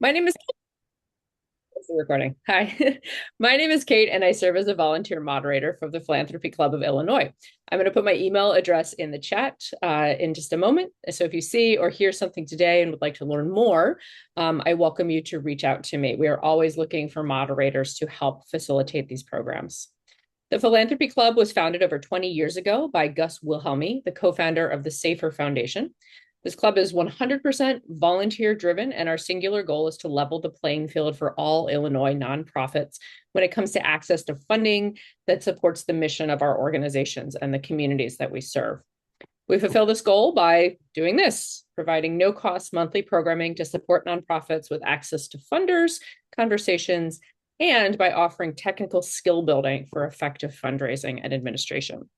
My name is recording. Hi, my name is Kate, and I serve as a volunteer moderator for the Philanthropy Club of Illinois. I'm going to put my email address in the chat in just a moment. So if you see or hear something today and would like to learn more, I welcome you to reach out to me. We are always looking for moderators to help facilitate these programs. The Philanthropy Club was founded over 20 years ago by Gus Wilhelmi, the co-founder of the Safer Foundation. This club is 100% volunteer driven, and our singular goal is to level the playing field for all Illinois nonprofits when it comes to access to funding that supports the mission of our organizations and the communities that we serve. We fulfill this goal by doing this, providing no cost monthly programming to support nonprofits with access to funders, conversations, and by offering technical skill building for effective fundraising and administration.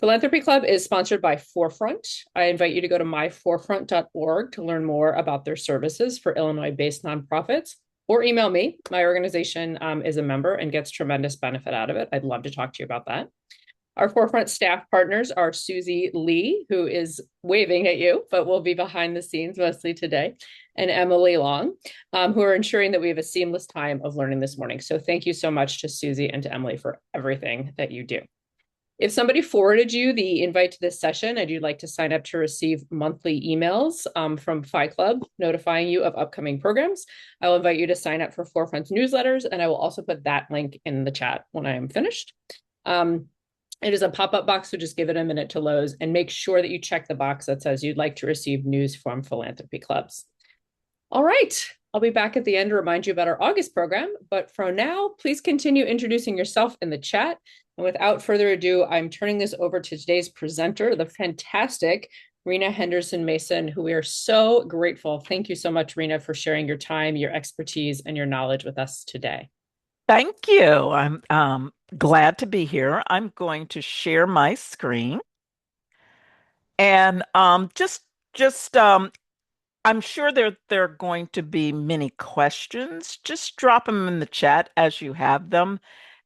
Philanthropy Club is sponsored by Forefront. I invite you to go to myforefront.org to learn more about their services for Illinois-based nonprofits, or email me. My organization is a member and gets tremendous benefit out of it. I'd love to talk to you about that. Our Forefront staff partners are Susie Lee, who is waving at you, but will be behind the scenes mostly today, and Emily Long, who are ensuring that we have a seamless time of learning this morning. So thank you so much to Susie and to Emily for everything that you do. If somebody forwarded you the invite to this session and you'd like to sign up to receive monthly emails from Phi Club notifying you of upcoming programs, I will invite you to sign up for Forefront's newsletters, and I will also put that link in the chat when I am finished. It is a pop-up box, so just give it a minute to load and make sure that you check the box that says you'd like to receive news from philanthropy clubs. All right, I'll be back at the end to remind you about our August program, but for now, please continue introducing yourself in the chat. And without further ado, I'm turning this over to today's presenter, the fantastic Rena Henderson Mason, who we are so grateful. Thank you so much, Rena, for sharing your time, your expertise, and your knowledge with us today. Thank you. I'm glad to be here. I'm going to share my screen and just I'm sure there are going to be many questions. Just drop them in the chat as you have them,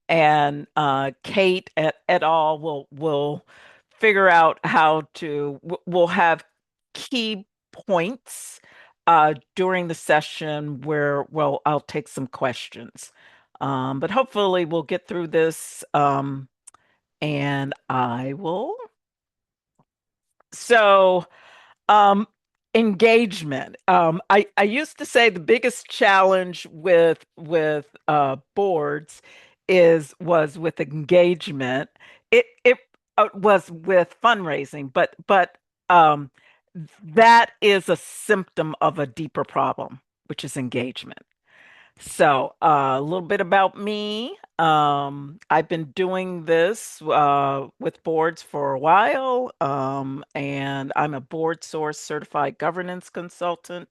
and Kate et al. will figure out how to. We'll have key points during the session where, well, I'll take some questions. But hopefully we'll get through this, and I will. So, um, engagement. I used to say the biggest challenge with boards is was with engagement. It was with fundraising, but um, that is a symptom of a deeper problem, which is engagement. So, a little bit about me. I've been doing this with boards for a while, and I'm a board source certified governance consultant.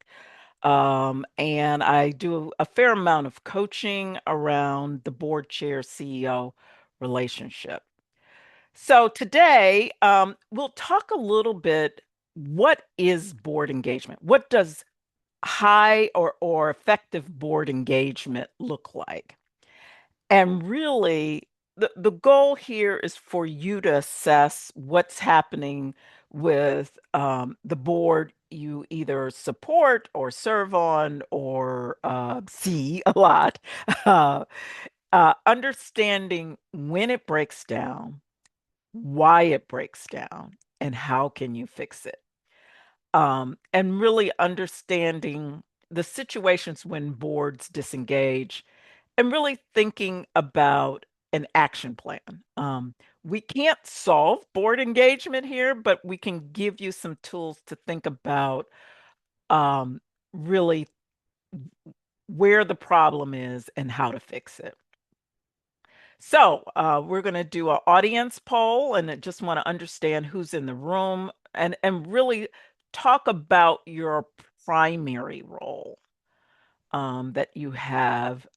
And I do a fair amount of coaching around the board chair CEO relationship. So today, we'll talk a little bit. What is board engagement? What does high or effective board engagement look like? And really, the goal here is for you to assess what's happening with the board you either support or serve on or see a lot. Uh, Understanding when it breaks down, why it breaks down, and how can you fix it. And really understanding the situations when boards disengage and really thinking about an action plan. We can't solve board engagement here, but we can give you some tools to think about um, really where the problem is and how to fix it. So we're going to do an audience poll, and I just want to understand who's in the room and really talk about your primary role that you have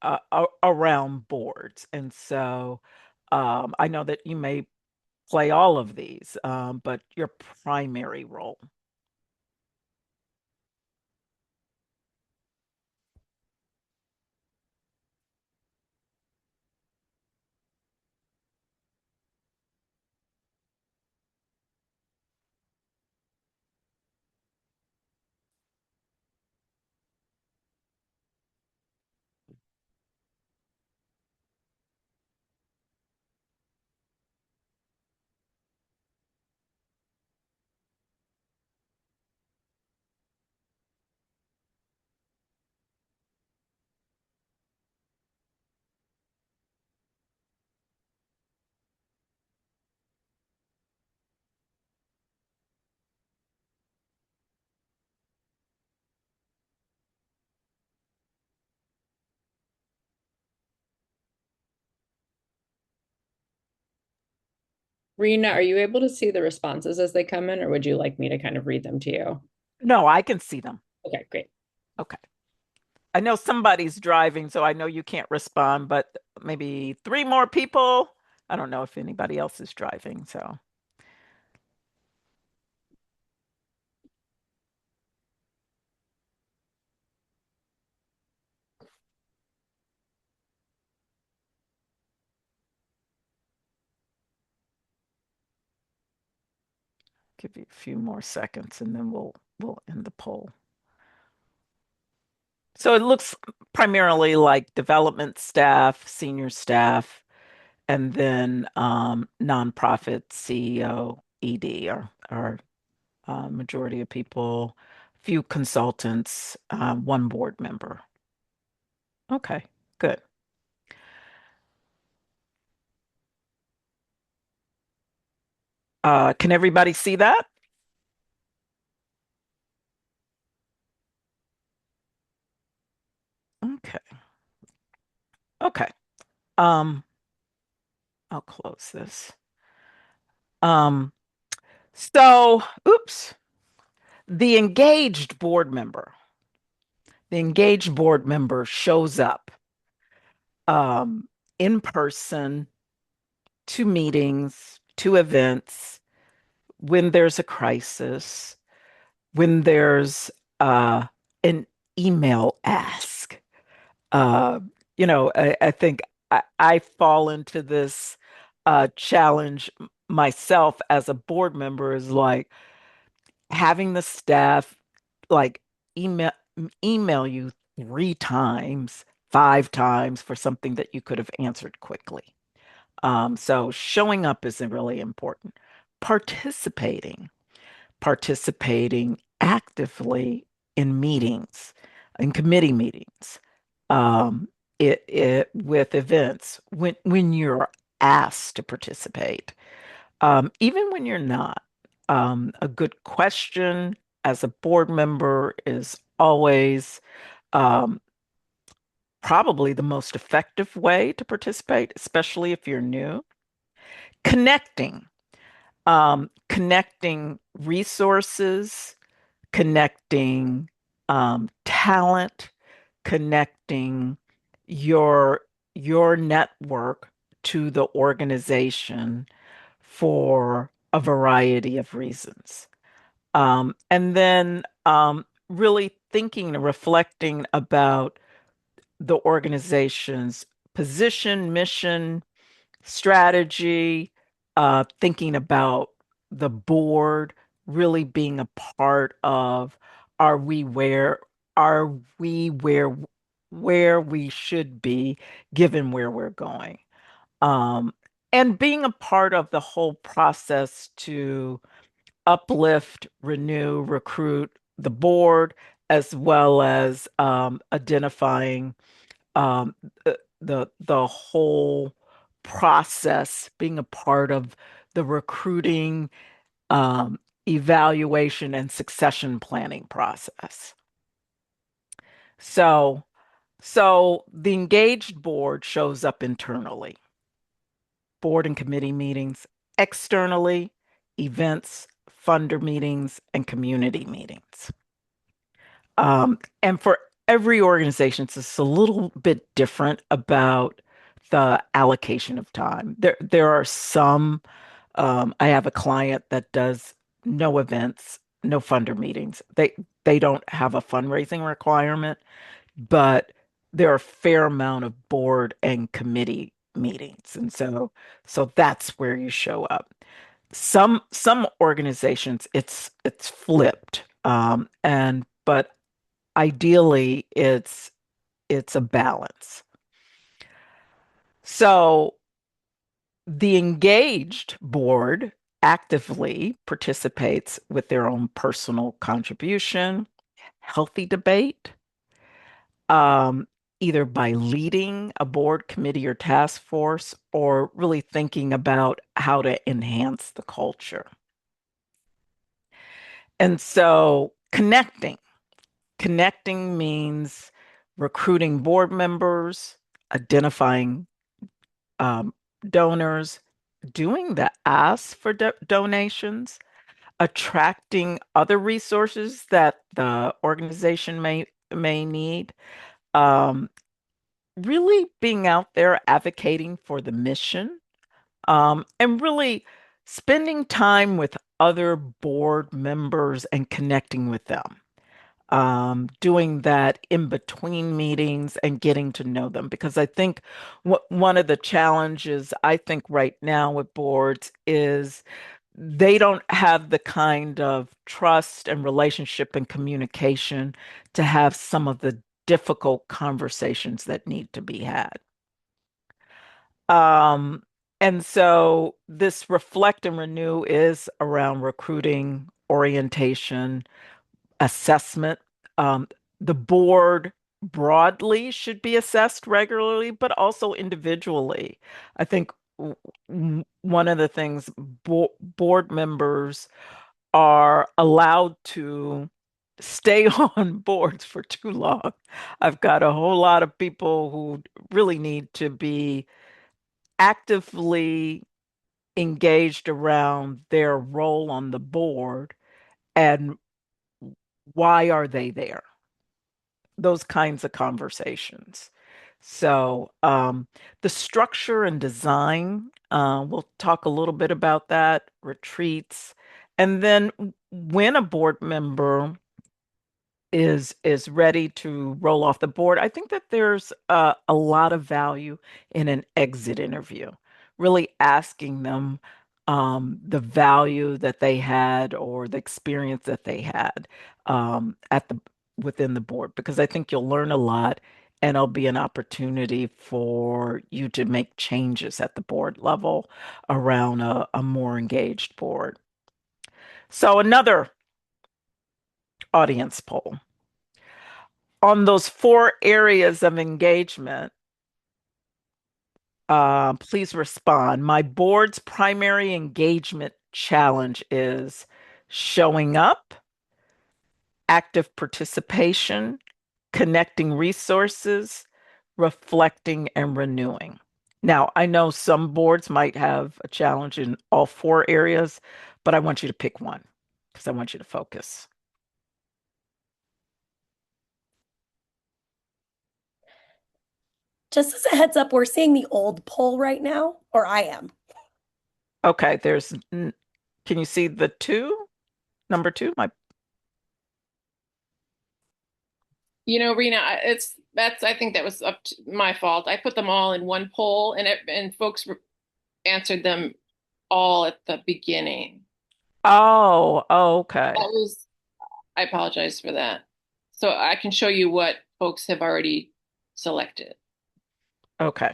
around boards. And so I know that you may play all of these, but your primary role. Rena, are you able to see the responses as they come in, or would you like me to kind of read them to you? No, I can see them. Okay, great. Okay. I know somebody's driving, so I know you can't respond, but maybe three more people. I don't know if anybody else is driving, so give you a few more seconds and then we'll end the poll. So it looks primarily like development staff, senior staff, and then nonprofit CEO, ED are majority of people, few consultants, one board member. Okay, good. Can everybody see that? Okay, okay. Um, I'll close this. Um, oops, the engaged board member, the engaged board member shows up um, in person to meetings, to events, when there's a crisis, when there's an email ask. Uh, I think I fall into this challenge myself as a board member is like having the staff like email email you three times, five times for something that you could have answered quickly. So showing up is really important. Participating, participating actively in meetings, in committee meetings, it with events when you're asked to participate, even when you're not. A good question as a board member is always um, probably the most effective way to participate, especially if you're new. Connecting, connecting resources, connecting talent, connecting your your network to the organization for a variety of reasons. And then really thinking and reflecting about the organization's position, mission, strategy, thinking about the board really being a part of are we where are we where we should be given where we're going. Um, and being a part of the whole process to uplift, renew, recruit the board, as well as identifying um, the whole process, being a part of the recruiting, evaluation, and succession planning process. So, so the engaged board shows up internally, board and committee meetings, externally, events, funder meetings, and community meetings. And for every organization, it's just a little bit different about the allocation of time. There are some, I have a client that does no events, no funder meetings. They don't have a fundraising requirement, but there are a fair amount of board and committee meetings. And so that's where you show up. Some organizations it's flipped. And but ideally it's a balance. So the engaged board actively participates with their own personal contribution, healthy debate, um, either by leading a board committee or task force, or really thinking about how to enhance the culture. And so connecting means recruiting board members, identifying um, donors, doing the ask for donations, attracting other resources that the organization may need, um, really being out there advocating for the mission, and really spending time with other board members and connecting with them. Doing that in between meetings and getting to know them. Because I think one of the challenges I think right now with boards is they don't have the kind of trust and relationship and communication to have some of the difficult conversations that need to be had. Um, and so this reflect and renew is around recruiting, orientation, assessment. Um, the board broadly should be assessed regularly, but also individually. I think one of the things board members are allowed to stay on boards for too long. I've got a whole lot of people who really need to be actively engaged around their role on the board and why are they there? Those kinds of conversations. So, the structure and design, we'll talk a little bit about that, retreats, and then when a board member is ready to roll off the board, I think that there's a lot of value in an exit interview, really asking them the value that they had or the experience that they had at the within the board, because I think you'll learn a lot and it'll be an opportunity for you to make changes at the board level around a more engaged board. So another audience poll. On those four areas of engagement, please respond. My board's primary engagement challenge is showing up, active participation, connecting resources, reflecting, and renewing. Now, I know some boards might have a challenge in all four areas, but I want you to pick one because I want you to focus. Just as a heads up, we're seeing the old poll right now, or I am. Okay, can you see the two? Number two? Rena, I think that was up to my fault. I put them all in one poll, and folks answered them all at the beginning. Oh, okay. That was I apologize for that. So I can show you what folks have already selected. Okay.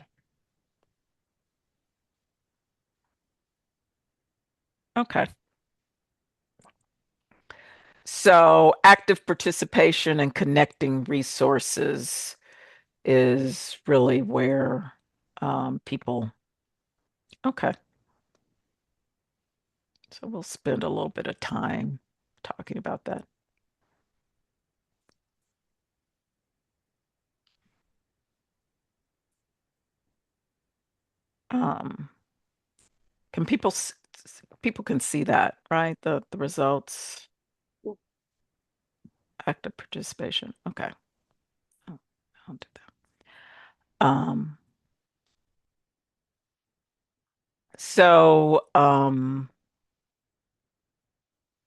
Okay. So active participation and connecting resources is really where people. Okay. So we'll spend a little bit of time talking about that. Um, can people can see that, right? The results, active participation. Okay. Oh, I'll do that. So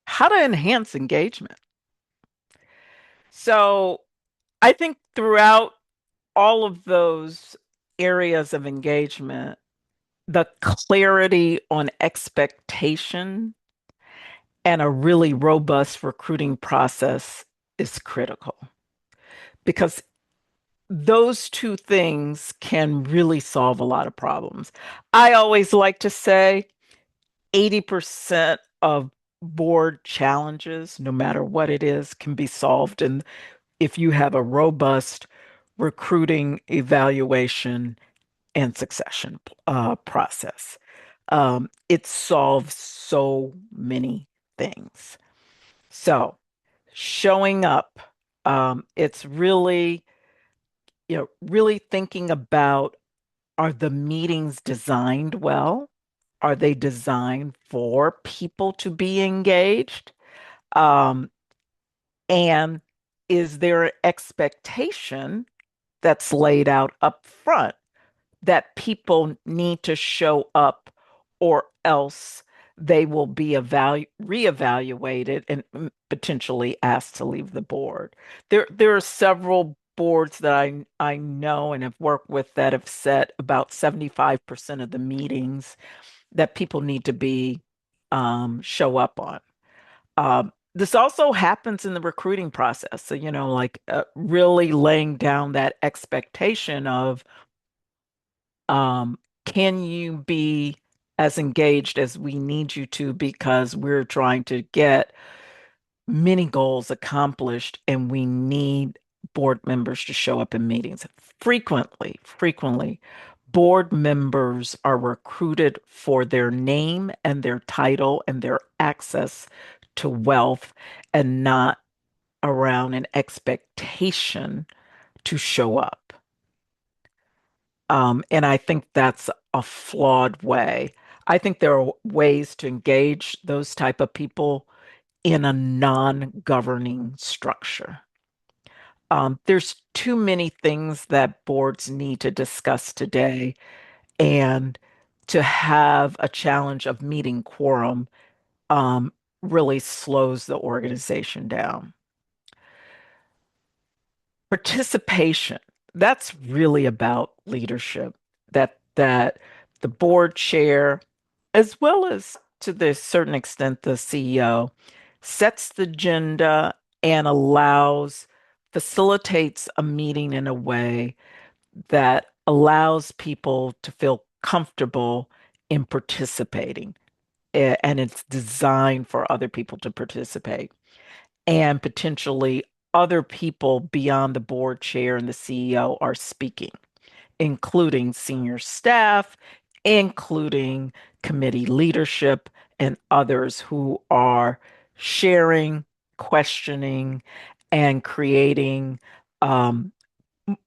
how to enhance engagement. So I think throughout all of those areas of engagement, the clarity on expectation and a really robust recruiting process is critical because those two things can really solve a lot of problems. I always like to say 80% of board challenges, no matter what it is, can be solved. And if you have a robust recruiting, evaluation, and succession process. It solves so many things. So showing up, it's really, really thinking about, are the meetings designed well? Are they designed for people to be engaged? Um, and is there an expectation that's laid out up front that people need to show up or else they will be reevaluated and potentially asked to leave the board. There are several boards that I know and have worked with that have set about 75% of the meetings that people need to be show up on. This also happens in the recruiting process. So, like really laying down that expectation of can you be as engaged as we need you to because we're trying to get many goals accomplished and we need board members to show up in meetings frequently. Board members are recruited for their name and their title and their access to wealth and not around an expectation to show up. And I think that's a flawed way. I think there are ways to engage those type of people in a non-governing structure. There's too many things that boards need to discuss today, and to have a challenge of meeting quorum um, really slows the organization down. Participation, that's really about leadership, that the board chair, as well as to the certain extent the CEO, sets the agenda and facilitates a meeting in a way that allows people to feel comfortable in participating. And it's designed for other people to participate and potentially other people beyond the board chair and the CEO are speaking, including senior staff, including committee leadership, and others who are sharing, questioning, and creating um,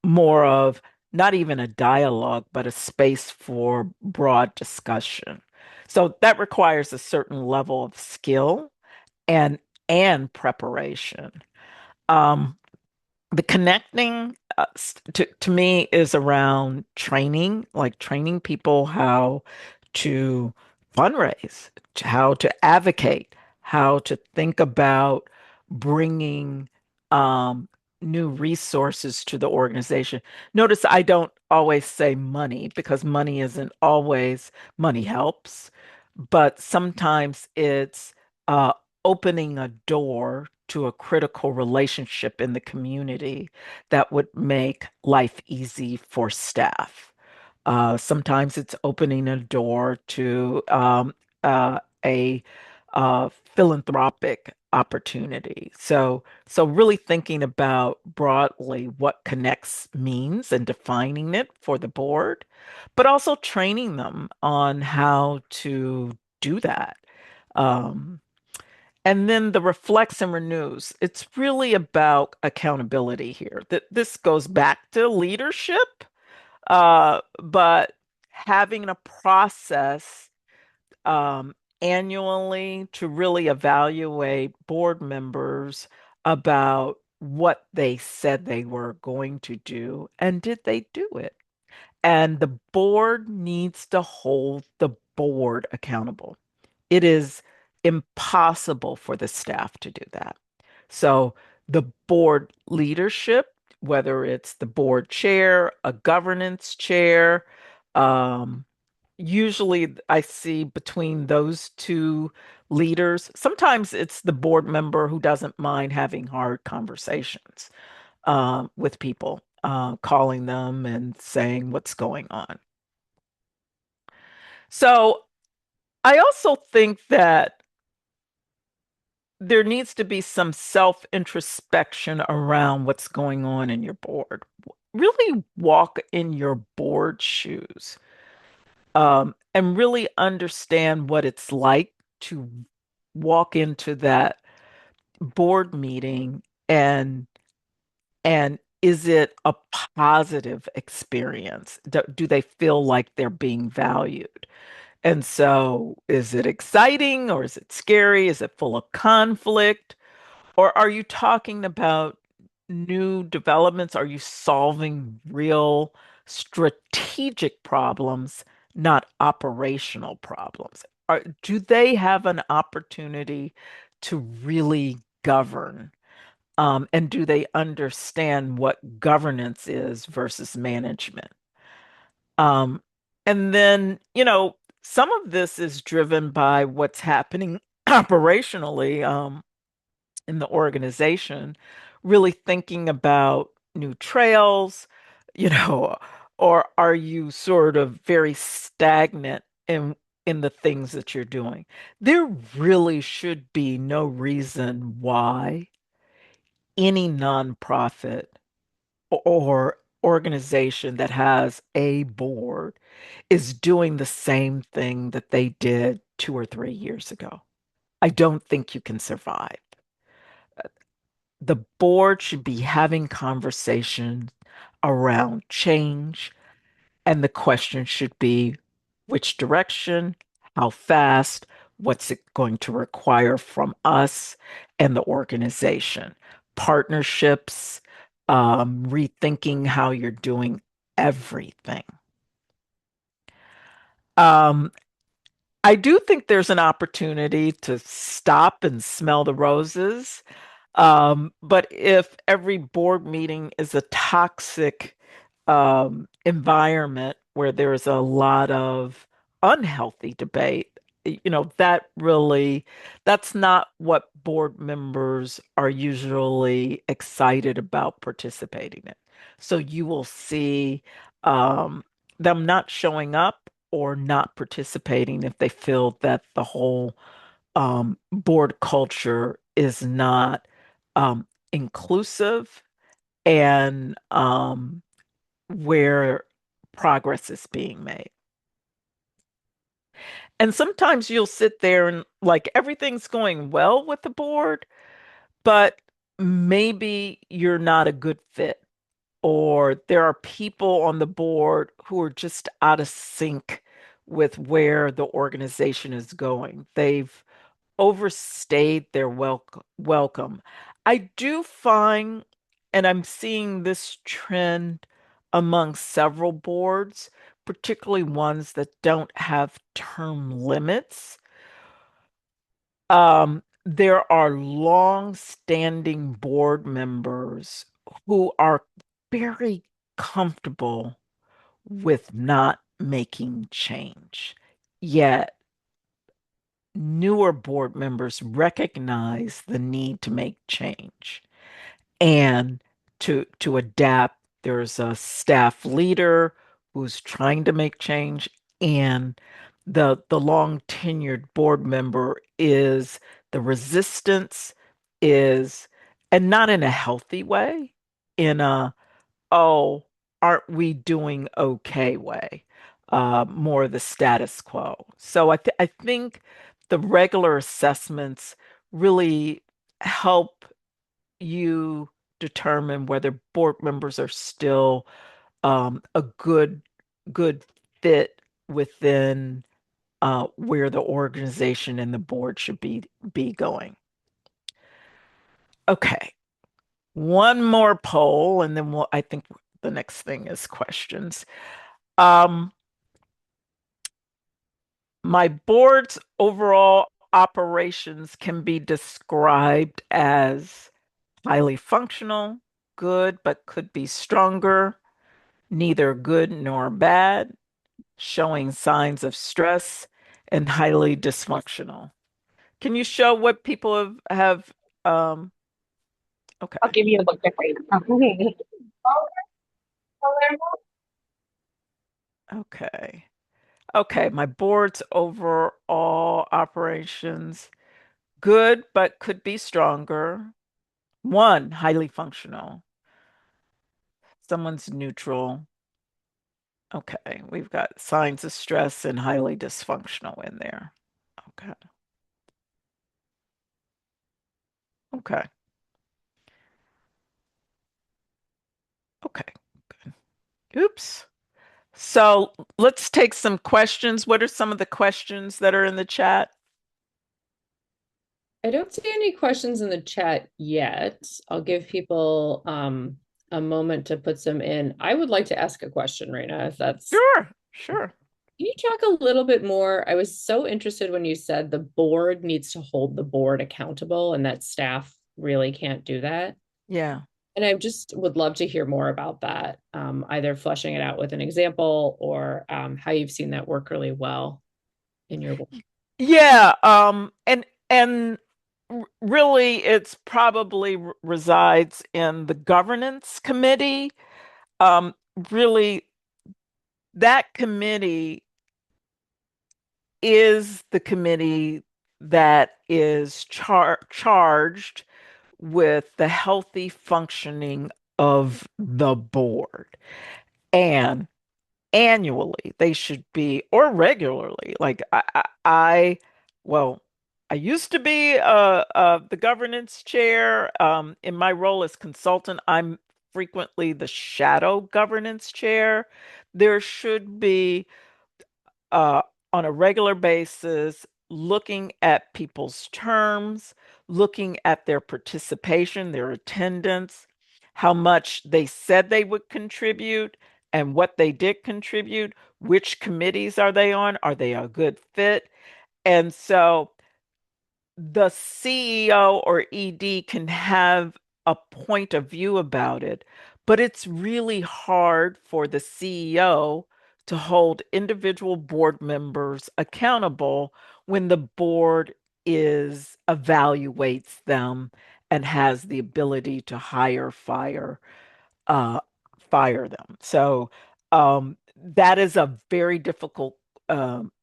more of not even a dialogue, but a space for broad discussion. So that requires a certain level of skill and preparation. Um, the connecting to me is around training, like training people how to fundraise, how to advocate, how to think about bringing um, new resources to the organization. Notice I don't always say money because money isn't always money helps, but sometimes it's uh, opening a door to a critical relationship in the community that would make life easy for staff. Sometimes it's opening a door to a philanthropic opportunity. So really thinking about broadly what connects means and defining it for the board, but also training them on how to do that. Um, and then the reflects and renews. It's really about accountability here. That this goes back to leadership, but having a process annually to really evaluate board members about what they said they were going to do and did they do it? And the board needs to hold the board accountable. It is impossible for the staff to do that. So the board leadership, whether it's the board chair, a governance chair, um, usually I see between those two leaders, sometimes it's the board member who doesn't mind having hard conversations with people, calling them and saying what's going on. So I also think that there needs to be some self introspection around what's going on in your board. Really walk in your board shoes, and really understand what it's like to walk into that board meeting and is it a positive experience? Do they feel like they're being valued? And so, is it exciting or is it scary? Is it full of conflict? Or are you talking about new developments? Are you solving real strategic problems, not operational problems? Do they have an opportunity to really govern? And do they understand what governance is versus management? Um, and then, some of this is driven by what's happening operationally. In the organization, really thinking about new trails, you know, or are you sort of very stagnant in the things that you're doing? There really should be no reason why any nonprofit or organization that has a board is doing the same thing that they did 2 or 3 years ago. I don't think you can survive. The board should be having conversations around change, and the question should be which direction, how fast, what's it going to require from us and the organization, partnerships, rethinking how you're doing everything. Um, I do think there's an opportunity to stop and smell the roses. But if every board meeting is a toxic environment where there's a lot of unhealthy debate, that's not what board members are usually excited about participating in. So you will see um, them not showing up or not participating if they feel that the whole board culture is not inclusive and where progress is being made. And sometimes you'll sit there and like everything's going well with the board, but maybe you're not a good fit, or there are people on the board who are just out of sync with where the organization is going. They've overstayed their welcome. I do find, and I'm seeing this trend among several boards, particularly ones that don't have term limits. There are long-standing board members who are very comfortable with not making change. Yet newer board members recognize the need to make change and to adapt. There's a staff leader who's trying to make change, and the long tenured board member is the resistance is, and not in a healthy way, in a oh, aren't we doing okay way, more the status quo. So I think the regular assessments really help you determine whether board members are still a good fit within where the organization and the board should be going. Okay, one more poll, and then I think the next thing is questions. Um, my board's overall operations can be described as highly functional, good, but could be stronger, neither good nor bad, showing signs of stress, and highly dysfunctional. Can you show what people have okay. I'll give you a look right now. Okay. Okay, my board's overall operations good, but could be stronger. One, highly functional. Someone's neutral. Okay, we've got signs of stress and highly dysfunctional in there. Okay, okay, okay. Oops. So let's take some questions. What are some of the questions that are in the chat? I don't see any questions in the chat yet. I'll give people a moment to put some in. I would like to ask a question, Rena, if that's. Sure, sure. Can you talk a little bit more? I was so interested when you said the board needs to hold the board accountable and that staff really can't do that. Yeah. And I just would love to hear more about that, either fleshing it out with an example or how you've seen that work really well in your work. Yeah, and really it's probably resides in the governance committee. Um, Really that committee is the committee that is charged with the healthy functioning of the board. And annually they should be, or regularly. Like well, I used to be the governance chair. In my role as consultant, I'm frequently the shadow governance chair. There should be uh, on a regular basis, looking at people's terms, looking at their participation, their attendance, how much they said they would contribute, and what they did contribute, which committees are they on? Are they a good fit? And so the CEO or ED can have a point of view about it, but it's really hard for the CEO to hold individual board members accountable when the board is evaluates them and has the ability to uh, fire them. So that is a very difficult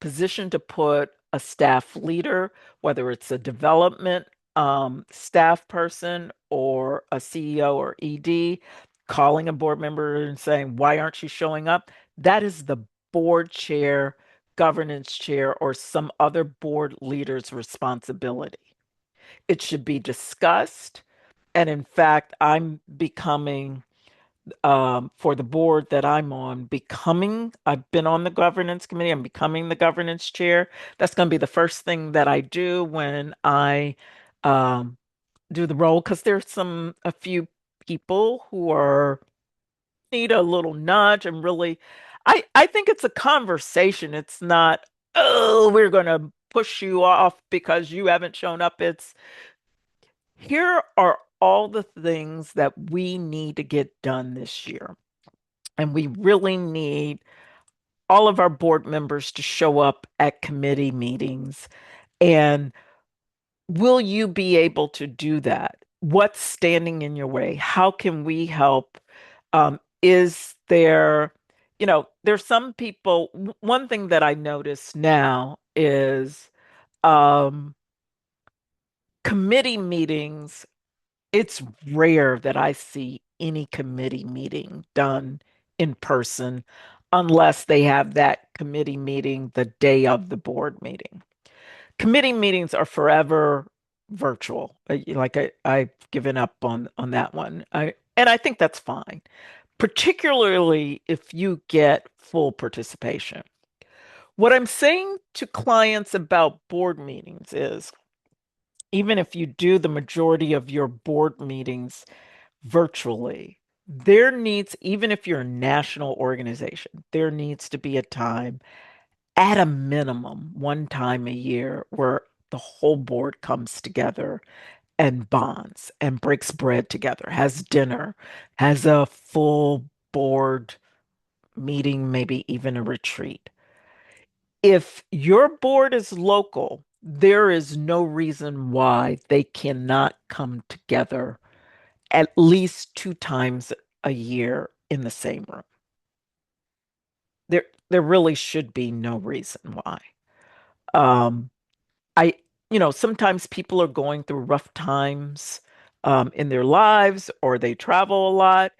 position to put a staff leader, whether it's a development staff person or a CEO or ED, calling a board member and saying, "Why aren't you showing up?" That is the board chair, governance chair, or some other board leader's responsibility. It should be discussed. And in fact, I'm becoming for the board that I'm on, I've been on the governance committee, I'm becoming the governance chair. That's going to be the first thing that I do when I um, do the role, because there's a few people who are need a little nudge and really, I think it's a conversation. It's not, oh, we're going to push you off because you haven't shown up. It's here are all the things that we need to get done this year. And we really need all of our board members to show up at committee meetings. And will you be able to do that? What's standing in your way? How can we help? Is there, there's some people, one thing that I notice now is um, committee meetings. It's rare that I see any committee meeting done in person unless they have that committee meeting the day of the board meeting. Committee meetings are forever virtual. I've given up on that one. And I think that's fine, particularly if you get full participation. What I'm saying to clients about board meetings is even if you do the majority of your board meetings virtually, even if you're a national organization, there needs to be a time, at a minimum, one time a year, where the whole board comes together and bonds and breaks bread together, has dinner, has a full board meeting, maybe even a retreat. If your board is local, there is no reason why they cannot come together at least two times a year in the same room. There really should be no reason why. Um, I, sometimes people are going through rough times in their lives or they travel a lot.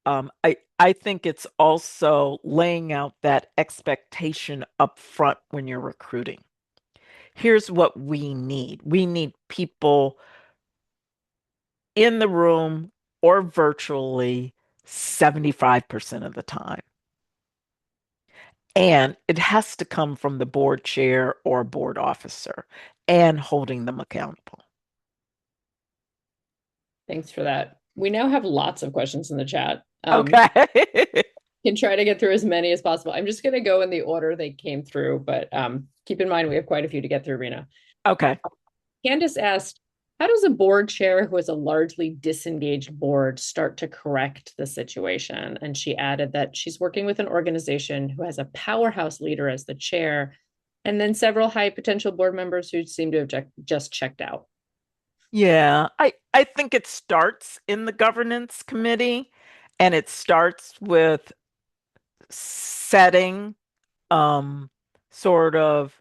I think it's also laying out that expectation up front when you're recruiting. Here's what we need. We need people in the room or virtually 75% of the time. And it has to come from the board chair or board officer and holding them accountable. Thanks for that. We now have lots of questions in the chat. Okay. Can try to get through as many as possible. I'm just going to go in the order they came through, but keep in mind we have quite a few to get through, Rena. Okay. Candace asked, how does a board chair who is a largely disengaged board start to correct the situation? And she added that she's working with an organization who has a powerhouse leader as the chair, and then several high potential board members who seem to have just checked out. Yeah, I think it starts in the governance committee and it starts with setting um sort of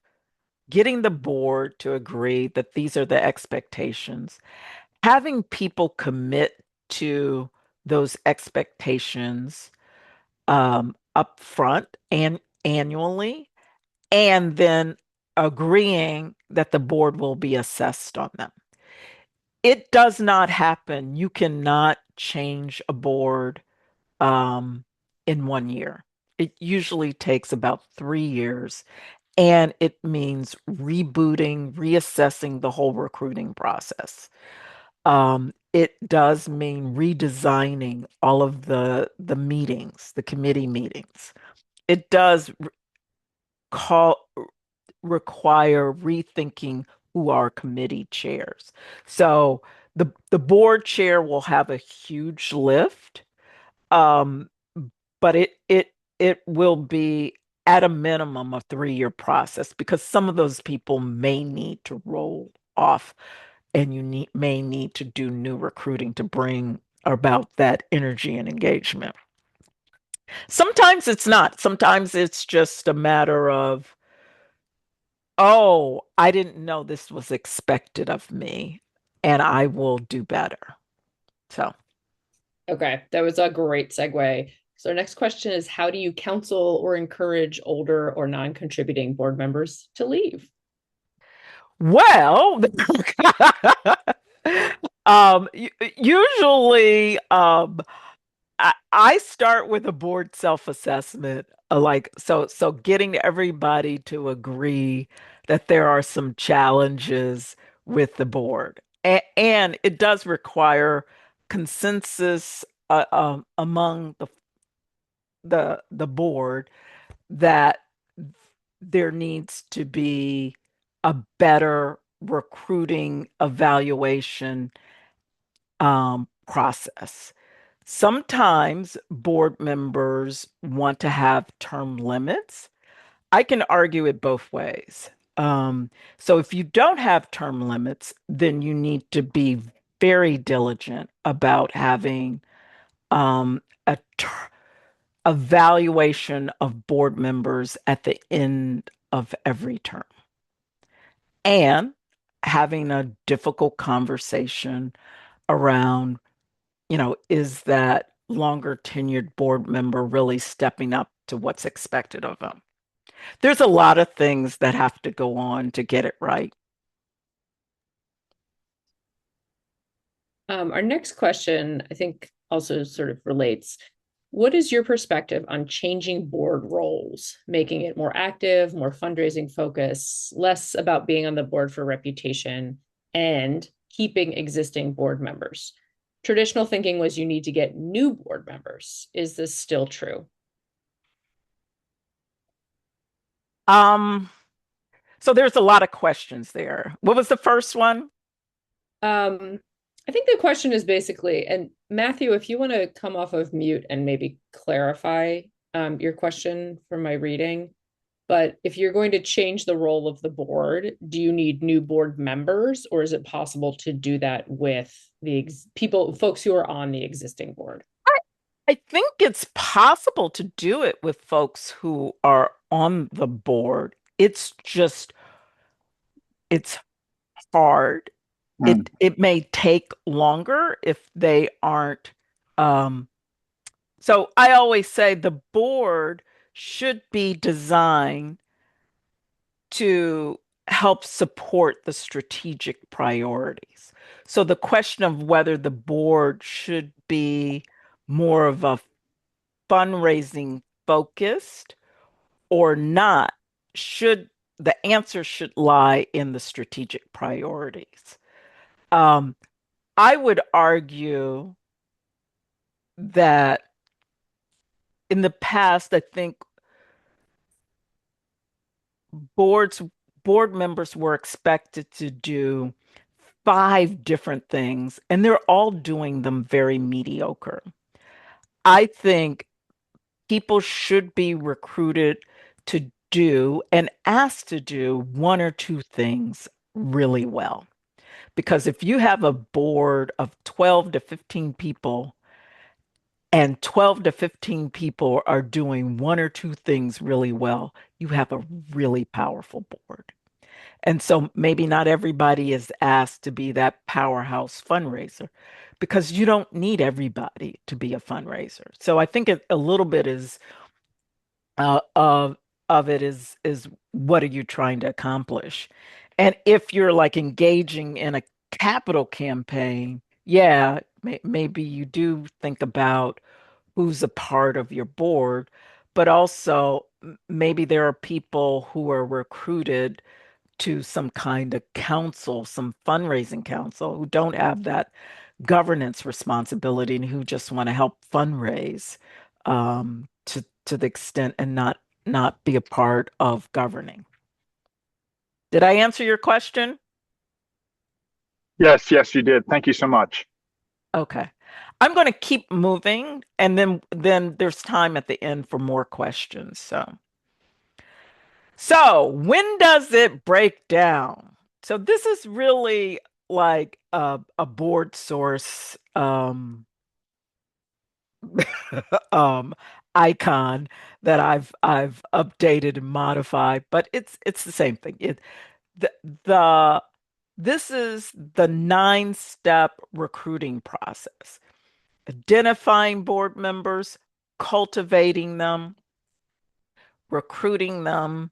getting the board to agree that these are the expectations, having people commit to those expectations up front and annually, and then agreeing that the board will be assessed on them. It does not happen. You cannot change a board in 1 year. It usually takes about 3 years, and it means rebooting, reassessing the whole recruiting process. It does mean redesigning all of the meetings, the committee meetings. It does call require rethinking who are committee chairs. So the board chair will have a huge lift, um, but it will be at a minimum a 3-year process because some of those people may need to roll off and may need to do new recruiting to bring about that energy and engagement. Sometimes it's not. Sometimes it's just a matter of, oh, I didn't know this was expected of me, and I will do better. So, Okay, that was a great segue. So our next question is, how do you counsel or encourage older or non-contributing board members to leave? well, usually, I start with a board self-assessment, so getting everybody to agree that there are some challenges with the board. And it does require consensus among the board that there needs to be a better recruiting evaluation process. Sometimes board members want to have term limits. I can argue it both ways. So if you don't have term limits, then you need to be very diligent about having a evaluation of board members at the end of every term and having a difficult conversation around, is that longer tenured board member really stepping up to what's expected of them? There's a lot of things that have to go on to get it right. Our next question, I think, also sort of relates. What is your perspective on changing board roles, making it more active, more fundraising focus, less about being on the board for reputation, and keeping existing board members? Traditional thinking was you need to get new board members. Is this still true? Um, so there's a lot of questions there. What was the first one? I think the question is basically, and Matthew, if you want to come off of mute and maybe clarify your question from my reading, but if you're going to change the role of the board, do you need new board members, or is it possible to do that with the folks who are on the existing board? I think it's possible to do it with folks who are on the board. It's hard. It may take longer if they aren't. Um, so I always say the board should be designed to help support the strategic priorities. So the question of whether the board should be more of a fundraising focused or not should the answer should lie in the strategic priorities. Um, I would argue that in the past, I think boards board members were expected to do five different things, and they're all doing them very mediocre. I think people should be recruited to do and asked to do one or two things really well. Because if you have a board of 12 to 15 people and 12 to 15 people are doing one or two things really well, you have a really powerful board. And so maybe not everybody is asked to be that powerhouse fundraiser because you don't need everybody to be a fundraiser. So I think a little bit is uh, of of it is what are you trying to accomplish? And if you're like engaging in a capital campaign, yeah, maybe you do think about who's a part of your board, but also maybe there are people who are recruited to some kind of council, some fundraising council, who don't have that governance responsibility and who just want to help fundraise to the extent and not be a part of governing. Did I answer your question? Yes, yes, you did. Thank you so much. Okay. I'm going to keep moving and then there's time at the end for more questions. So when does it break down? So this is really like a board source um, icon that I've updated and modified, but it's the same thing. The, the this is the 9-step recruiting process. Identifying board members, cultivating them, recruiting them,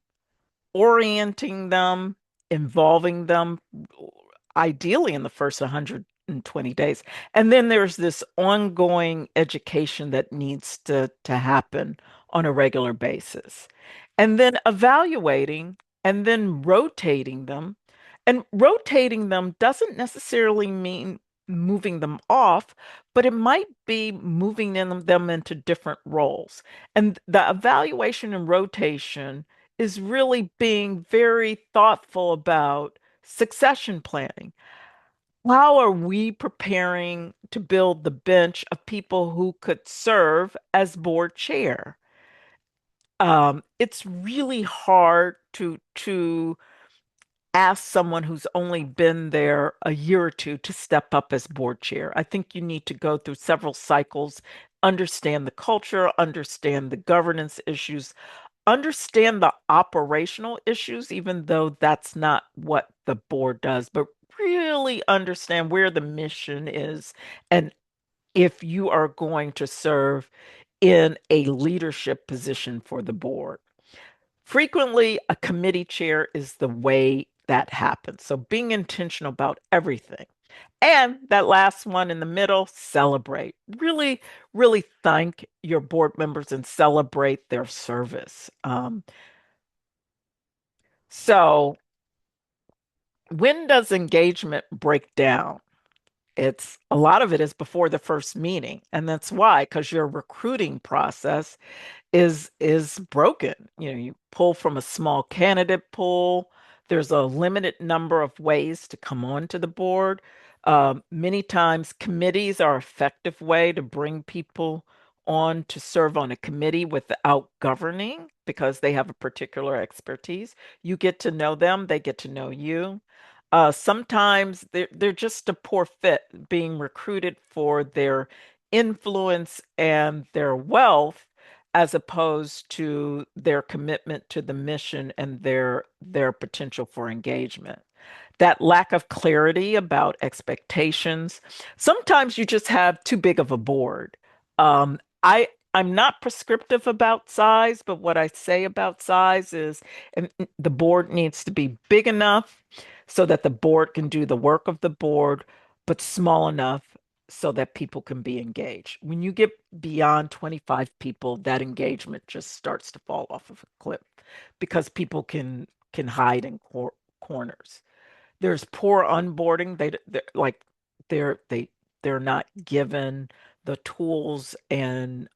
orienting them, involving them, ideally in the first 120 days. And then there's this ongoing education that needs to happen on a regular basis. And then evaluating and then rotating them. And rotating them doesn't necessarily mean moving them off, but it might be moving them into different roles. And the evaluation and rotation is really being very thoughtful about succession planning. How are we preparing to build the bench of people who could serve as board chair? It's really hard to ask someone who's only been there a year or two to step up as board chair. I think you need to go through several cycles, understand the culture, understand the governance issues, understand the operational issues, even though that's not what the board does, but really understand where the mission is and if you are going to serve in a leadership position for the board. Frequently, a committee chair is the way that happens. So being intentional about everything. And that last one in the middle, celebrate. Really, really thank your board members and celebrate their service. So when does engagement break down? It's a lot of it is before the first meeting. And that's why, because your recruiting process is broken. You know, you pull from a small candidate pool. There's a limited number of ways to come onto the board. Many times, committees are an effective way to bring people on to serve on a committee without governing because they have a particular expertise. You get to know them, they get to know you. Sometimes they're just a poor fit, being recruited for their influence and their wealth as opposed to their commitment to the mission and their potential for engagement. That lack of clarity about expectations. Sometimes you just have too big of a board. I'm not prescriptive about size, but what I say about size is the board needs to be big enough so that the board can do the work of the board, but small enough so that people can be engaged. When you get beyond 25 people, that engagement just starts to fall off of a cliff because people can hide in corners. There's poor onboarding. They're like they're they they're not given the tools and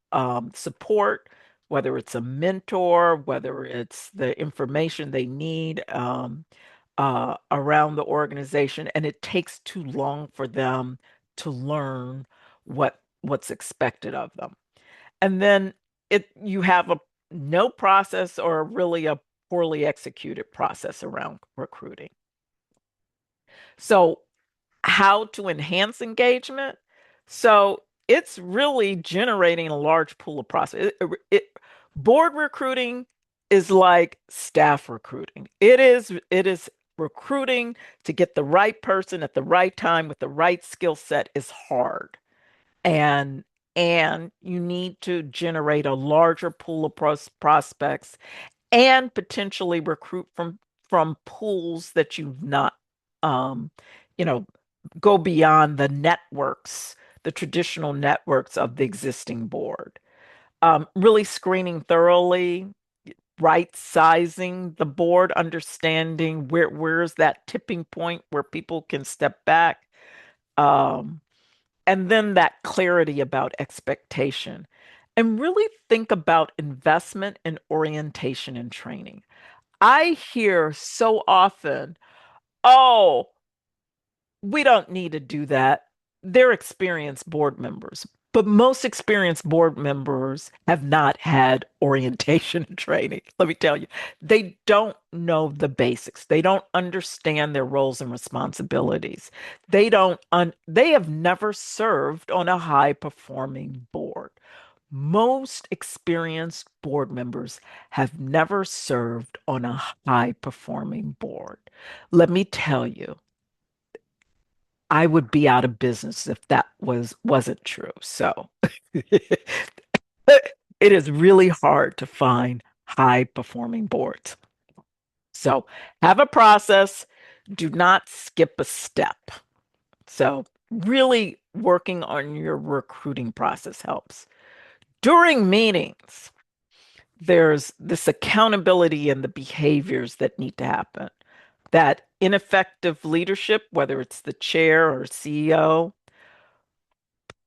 support, whether it's a mentor, whether it's the information they need around the organization, and it takes too long for them to learn what's expected of them. And then it you have a no process or really a poorly executed process around recruiting. So how to enhance engagement? So it's really generating a large pool of prospects. Board recruiting is like staff recruiting. It is recruiting to get the right person at the right time with the right skill set is hard. And and you need to generate a larger pool of prospects and potentially recruit from pools that you've not um you know go beyond the networks, the traditional networks of the existing board. Really screening thoroughly, right sizing the board, understanding where's that tipping point where people can step back. Um, and then that clarity about expectation. And really think about investment and orientation and training. I hear so often, oh, we don't need to do that. They're experienced board members, but most experienced board members have not had orientation and training. Let me tell you, they don't know the basics. They don't understand their roles and responsibilities. They have never served on a high performing board. Most experienced board members have never served on a high performing board. Let me tell you, I would be out of business if that wasn't true. So it is really hard to find high performing boards. So have a process, do not skip a step. So really working on your recruiting process helps. During meetings, there's this accountability and the behaviors that need to happen. That ineffective leadership, whether it's the chair or CEO,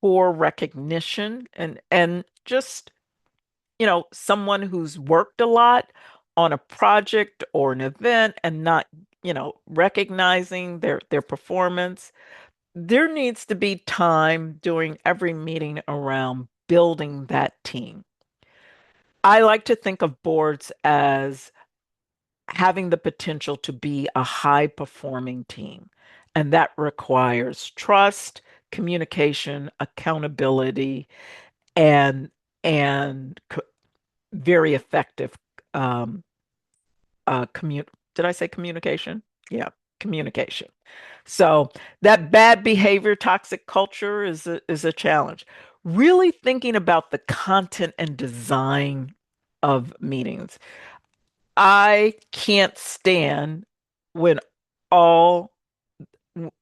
poor recognition and just someone who's worked a lot on a project or an event and not recognizing their performance. There needs to be time during every meeting around building that team. I like to think of boards as having the potential to be a high performing team, and that requires trust, communication, accountability, and very effective um did I say communication? Yeah, communication. So that bad behavior, toxic culture is a challenge. Really thinking about the content and design of meetings. I can't stand when all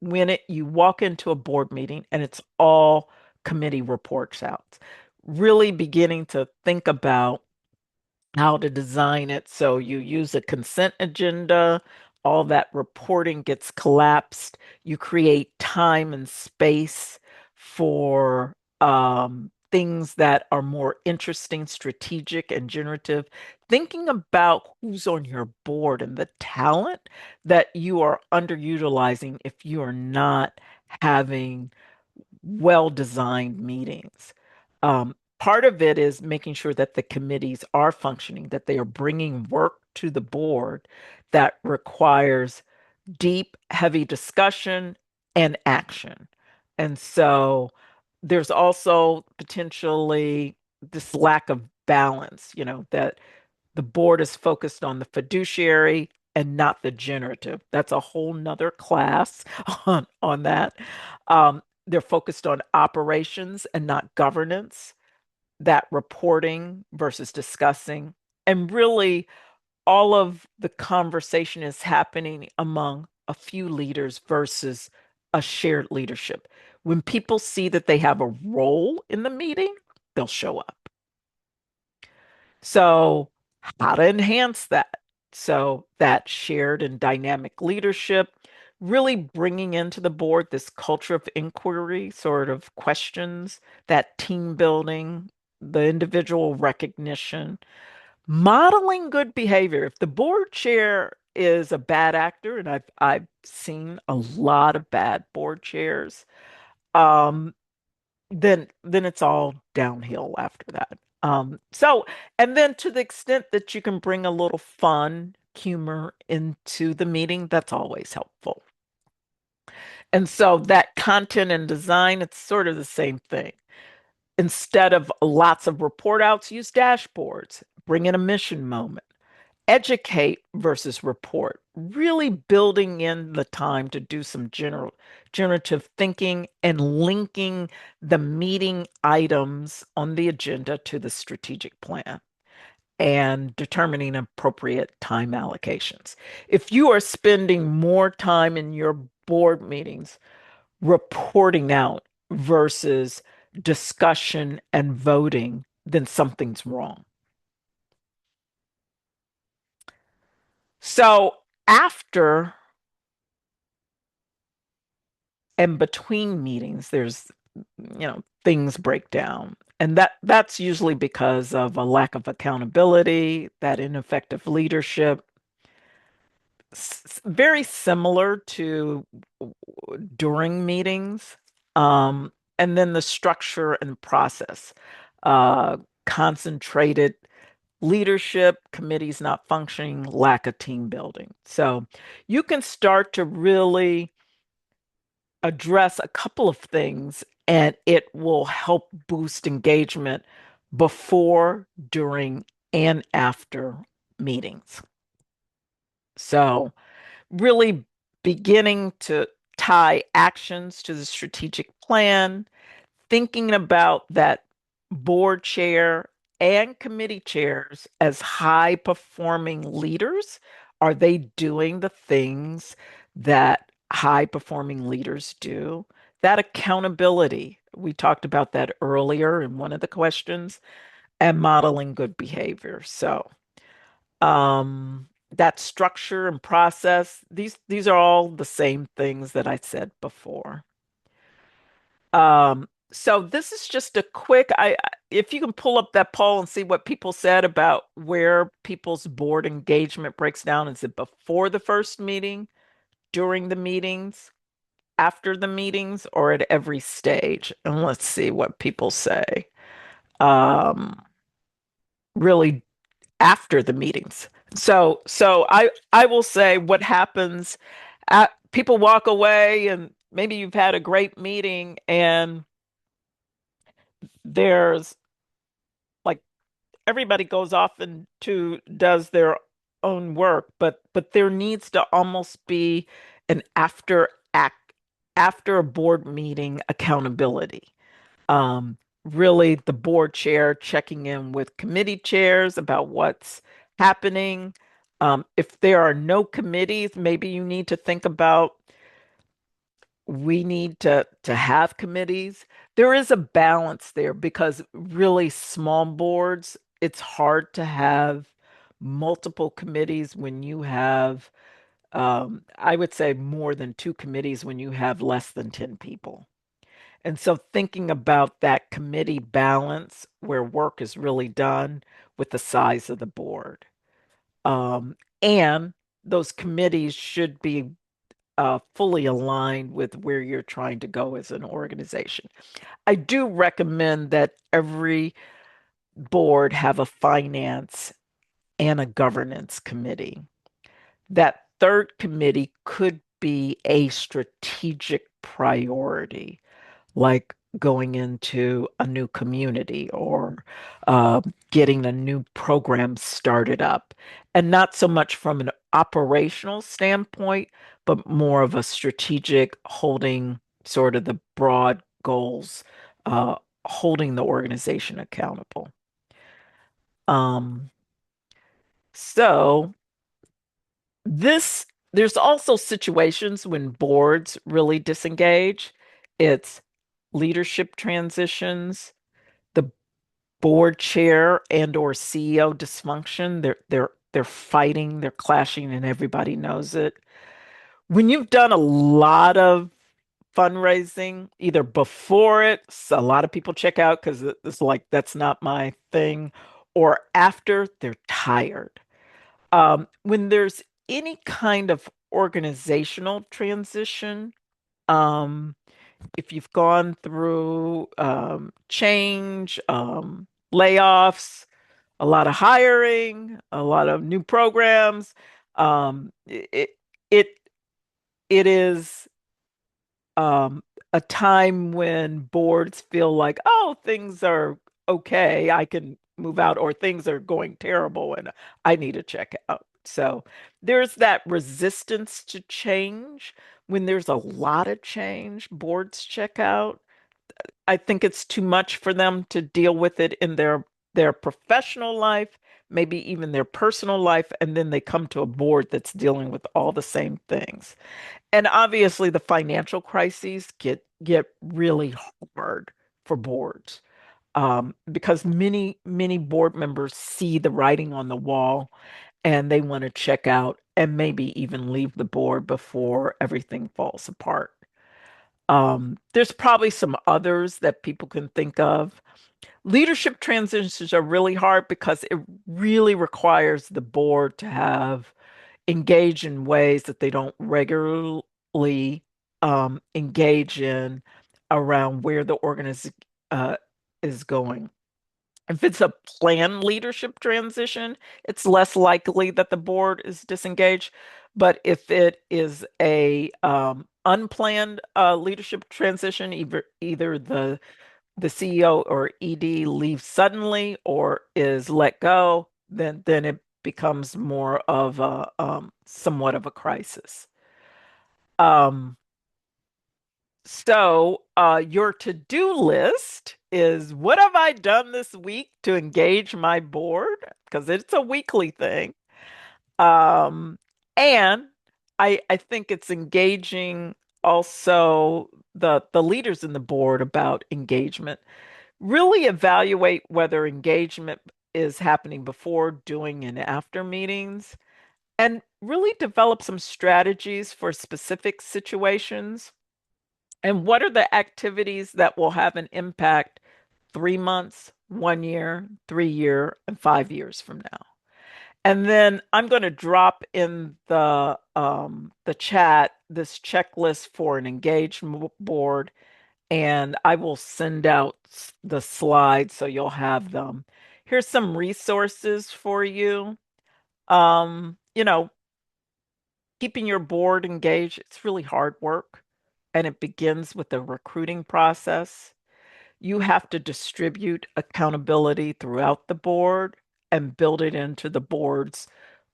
when it you walk into a board meeting and it's all committee reports out. Really beginning to think about how to design it so you use a consent agenda, all that reporting gets collapsed. You create time and space for things that are more interesting, strategic, and generative. Thinking about who's on your board and the talent that you are underutilizing if you are not having well-designed meetings. Part of it is making sure that the committees are functioning, that they are bringing work to the board that requires deep, heavy discussion and action. And so there's also potentially this lack of balance, that the board is focused on the fiduciary and not the generative. That's a whole nother class on that. They're focused on operations and not governance, that reporting versus discussing. And really, all of the conversation is happening among a few leaders versus a shared leadership. When people see that they have a role in the meeting, they'll show up. So, how to enhance that? So, that shared and dynamic leadership, really bringing into the board this culture of inquiry, sort of questions, that team building, the individual recognition, modeling good behavior. If the board chair is a bad actor, and I've seen a lot of bad board chairs, um, then it's all downhill after that. So and then to the extent that you can bring a little fun, humor into the meeting, that's always helpful. And so that content and design, it's sort of the same thing. Instead of lots of report outs, use dashboards, bring in a mission moment. Educate versus report, really building in the time to do some generative thinking and linking the meeting items on the agenda to the strategic plan and determining appropriate time allocations. If you are spending more time in your board meetings reporting out versus discussion and voting, then something's wrong. So after and between meetings, there's, things break down. And that's usually because of a lack of accountability, that ineffective leadership, very similar to during meetings. And then the structure and process, uh, concentrated leadership, committees not functioning, lack of team building. So you can start to really address a couple of things and it will help boost engagement before, during, and after meetings. So, really beginning to tie actions to the strategic plan, thinking about that board chair and committee chairs as high performing leaders. Are they doing the things that high performing leaders do? That accountability, we talked about that earlier in one of the questions, and modeling good behavior. So, that structure and process, these are all the same things that I said before. So this is just a quick, if you can pull up that poll and see what people said about where people's board engagement breaks down. Is it before the first meeting, during the meetings, after the meetings, or at every stage? And let's see what people say. Um, really after the meetings. So I will say what happens people walk away and maybe you've had a great meeting and there's like everybody goes off and to does their own work, but there needs to almost be an after a board meeting accountability. Really the board chair checking in with committee chairs about what's happening. If there are no committees, maybe you need to think about we need to have committees. There is a balance there because really small boards, it's hard to have multiple committees when you have I would say more than two committees when you have less than 10 people. And so thinking about that committee balance where work is really done with the size of the board. And those committees should be fully aligned with where you're trying to go as an organization. I do recommend that every board have a finance and a governance committee. That third committee could be a strategic priority, like going into a new community or uh, getting a new program started up. And not so much from an operational standpoint, but more of a strategic holding sort of the broad goals, uh, holding the organization accountable. Um, so there's also situations when boards really disengage. It's leadership transitions, the board chair and or CEO dysfunction. They're fighting, they're clashing, and everybody knows it. When you've done a lot of fundraising, either before it, so a lot of people check out because it's like that's not my thing, or after, they're tired. When there's any kind of organizational transition, um, if you've gone through change, layoffs, a lot of hiring, a lot of new programs, it it it is a time when boards feel like, oh, things are okay, I can move out, or things are going terrible and I need to check out. So there's that resistance to change. When there's a lot of change, boards check out. I think it's too much for them to deal with it in their professional life, maybe even their personal life, and then they come to a board that's dealing with all the same things. And obviously, the financial crises get really hard for boards because many board members see the writing on the wall and they want to check out and maybe even leave the board before everything falls apart. There's probably some others that people can think of. Leadership transitions are really hard because it really requires the board to have engage in ways that they don't regularly engage in around where the organization is going. If it's a planned leadership transition, it's less likely that the board is disengaged. But if it is a unplanned leadership transition, either the CEO or ED leaves suddenly or is let go, then it becomes more of a somewhat of a crisis. Um, so your to-do list is what have I done this week to engage my board? Because it's a weekly thing. Um, and I think it's engaging also the leaders in the board about engagement. Really evaluate whether engagement is happening before, during, and after meetings, and really develop some strategies for specific situations. And what are the activities that will have an impact 3 months, 1 year, 3 year, and 5 years from now? And then I'm going to drop in the chat this checklist for an engaged board, and I will send out the slides so you'll have them. Here's some resources for you. You know, keeping your board engaged, it's really hard work, and it begins with the recruiting process. You have to distribute accountability throughout the board and build it into the board's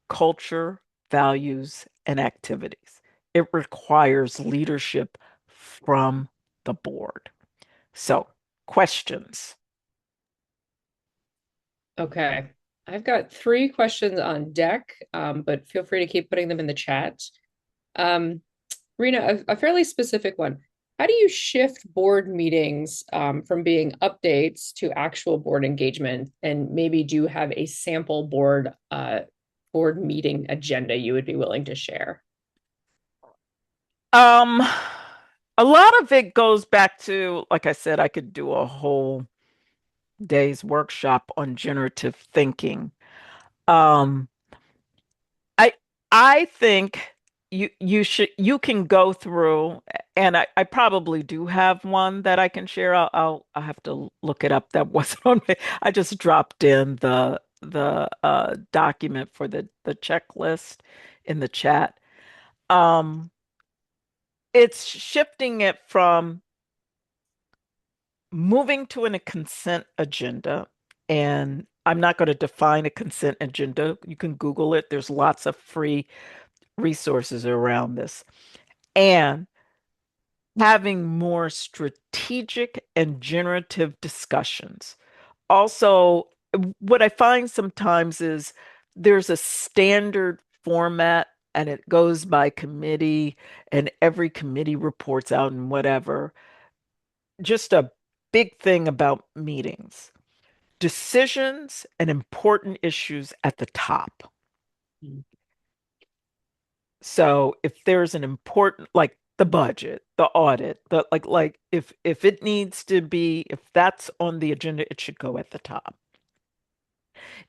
culture, values, and activities. It requires leadership from the board. So, questions. Okay. I've got three questions on deck, but feel free to keep putting them in the chat. Um, Rena, a fairly specific one. How do you shift board meetings from being updates to actual board engagement? And maybe do you have a sample board meeting agenda you would be willing to share? Um, a lot of it goes back to, like I said, I could do a whole day's workshop on generative thinking. Um, I I think you can go through, and I probably do have one that I can share. I'll have to look it up. That wasn't on me. I just dropped in the document for the checklist in the chat. Um, it's shifting it from moving to a consent agenda. And I'm not going to define a consent agenda. You can Google it. There's lots of free resources around this. And having more strategic and generative discussions. Also, what I find sometimes is there's a standard format and it goes by committee, and every committee reports out and whatever. just a big thing about meetings. Decisions and important issues at the top. Mm. So if there's an important, like the budget, the audit, the like if it needs to be, if that's on the agenda, it should go at the top.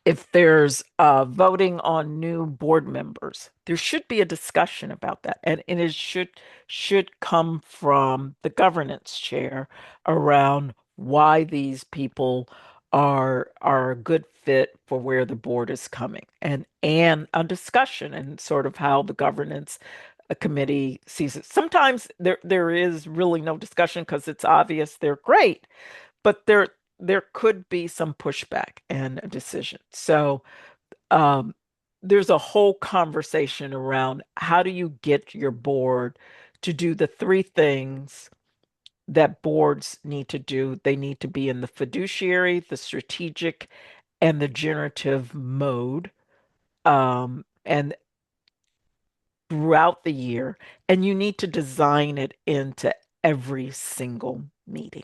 If there's voting on new board members, there should be a discussion about that, and it should come from the governance chair around why these people are a good fit for where the board is coming, and a discussion and sort of how the governance committee sees it. Sometimes there is really no discussion because it's obvious they're great, but there could be some pushback and a decision. So um, there's a whole conversation around how do you get your board to do the three things that boards need to do. They need to be in the fiduciary, the strategic, and the generative mode. And throughout the year, and you need to design it into every single meeting.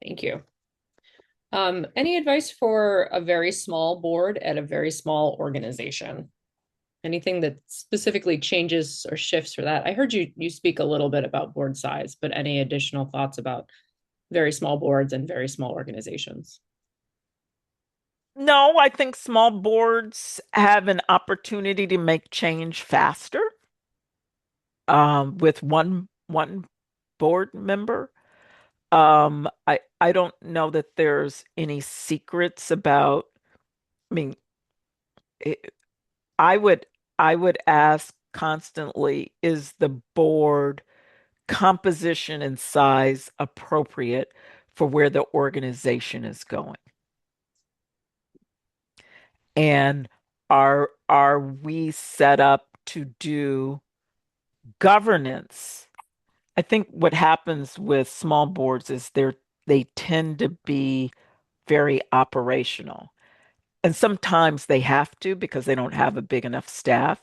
Thank you. Any advice for a very small board at a very small organization? Anything that specifically changes or shifts for that? I heard you speak a little bit about board size, but any additional thoughts about very small boards and very small organizations? No, I think small boards have an opportunity to make change faster with one board member. I don't know that there's any secrets about. I mean, it, I would I would ask constantly, is the board composition and size appropriate for where the organization is going? And are we set up to do governance? I think what happens with small boards is they tend to be very operational. And sometimes they have to because they don't have a big enough staff.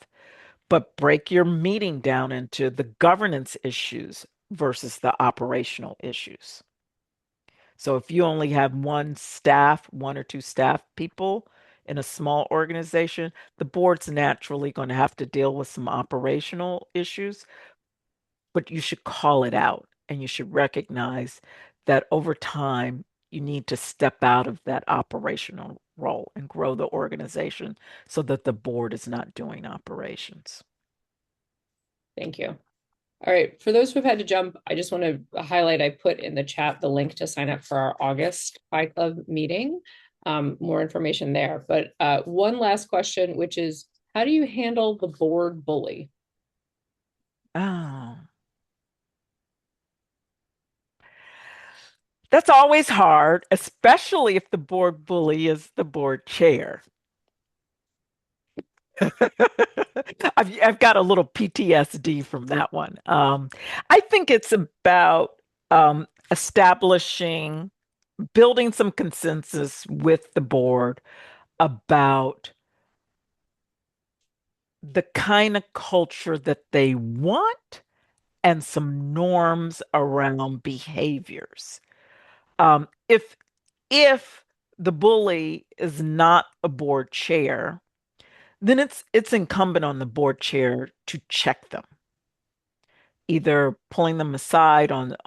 But break your meeting down into the governance issues versus the operational issues. So if you only have one or two staff people in a small organization, the board's naturally going to have to deal with some operational issues, but you should call it out and you should recognize that over time, you need to step out of that operational role and grow the organization so that the board is not doing operations. Thank you. All right, for those who've had to jump, I just want to highlight, I put in the chat the link to sign up for our August Pi Club meeting. More information there. But one last question, which is, how do you handle the board bully? Oh, that's always hard, especially if the board bully is the board chair. I've got a little PTSD from that one. I think it's about establishing, building some consensus with the board about the kind of culture that they want and some norms around behaviors. If the bully is not a board chair, then it's incumbent on the board chair to check them, either pulling them aside on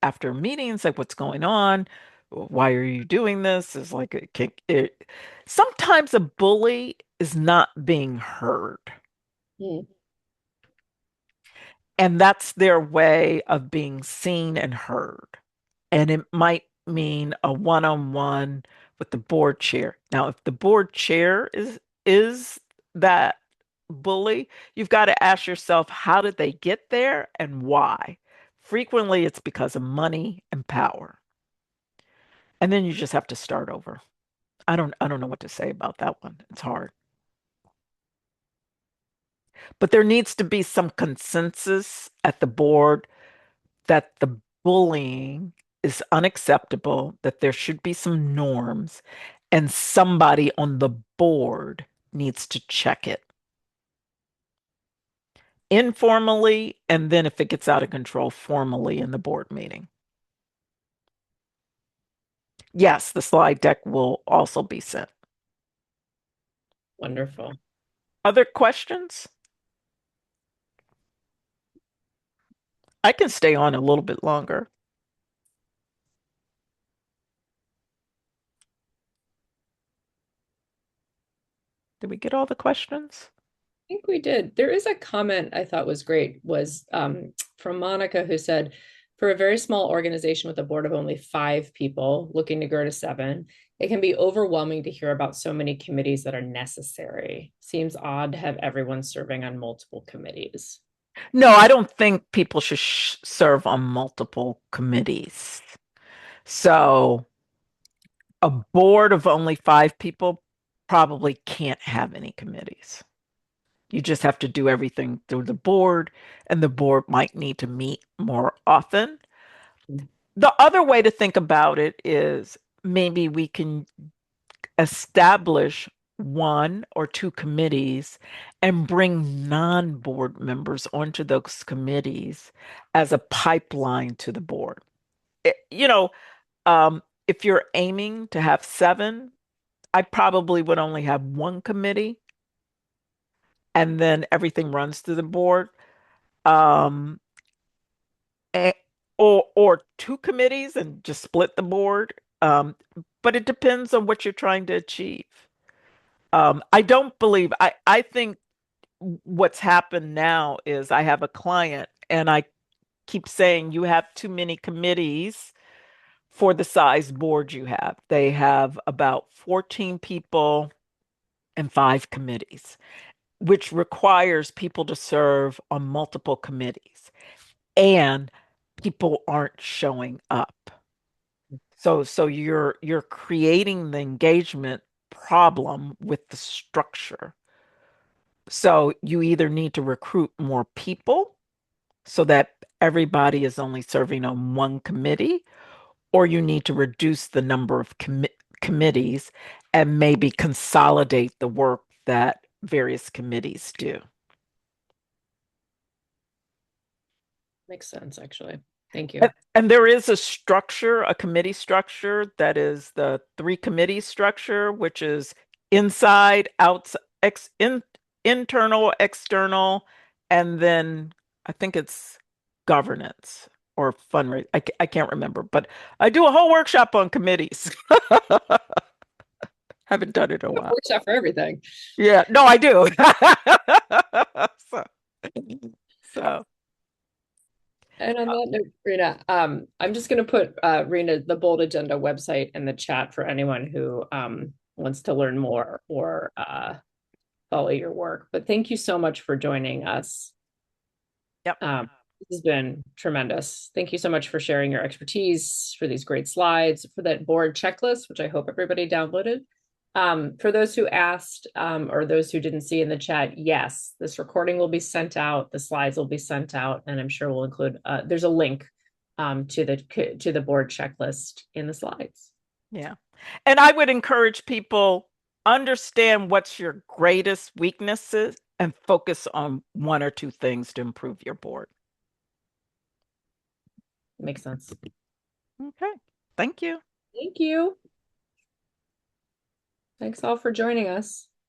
after meetings, like what's going on, why are you doing this? Is like sometimes a bully is not being heard, Hmm. and that's their way of being seen and heard. And it might mean a one-on-one with the board chair. Now, if the board chair is that bully, you've got to ask yourself, how did they get there and why? Frequently, it's because of money and power. And then you just have to start over. I don't know what to say about that one. It's hard. But there needs to be some consensus at the board that the bullying is unacceptable, that there should be some norms, and somebody on the board needs to check it. informally, and then if it gets out of control, formally in the board meeting. Yes, the slide deck will also be sent. Wonderful. Other questions? I can stay on a little bit longer. Did we get all the questions? I think we did. There is a comment I thought was great, was from Monica, who said, for a very small organization with a board of only 5 people looking to grow to 7, it can be overwhelming to hear about so many committees that are necessary. Seems odd to have everyone serving on multiple committees. No, I don't think people should serve on multiple committees. So a board of only 5 people probably can't have any committees. You just have to do everything through the board, and the board might need to meet more often. The other way to think about it is maybe we can establish 1 or 2 committees and bring non-board members onto those committees as a pipeline to the board. You know, if you're aiming to have 7, I probably would only have 1 committee and then everything runs through the board. Um, a- or 2 committees and just split the board. But it depends on what you're trying to achieve. I don't believe, I think what's happened now is I have a client and I keep saying you have too many committees for the size board you have. They have about 14 people and 5 committees, which requires people to serve on multiple committees, and people aren't showing up. So you're creating the engagement problem with the structure. So you either need to recruit more people so that everybody is only serving on 1 committee, or you need to reduce the number of committees and maybe consolidate the work that various committees do. Makes sense, actually. Thank you. And there is a structure, a committee structure that is the 3 committee structure, which is inside, outside, internal, external, and then I think it's governance or fundraising. I can't remember, but I do a whole workshop on committees. Haven't done it in a while. Workshop for everything. Yeah, no, I do. So. And on that note, Rena, I'm just going to put Rena, the Bold Agenda website in the chat for anyone who wants to learn more or follow your work. But thank you so much for joining us. Yep. This has been tremendous. Thank you so much for sharing your expertise, for these great slides, for that board checklist, which I hope everybody downloaded. For those who asked or those who didn't see in the chat, yes, this recording will be sent out, the slides will be sent out, and I'm sure we'll include, there's a link to the board checklist in the slides. Yeah. And I would encourage people, understand what's your greatest weaknesses and focus on 1 or 2 things to improve your board. Makes sense. Okay. Thank you. Thank you. Thanks all for joining us.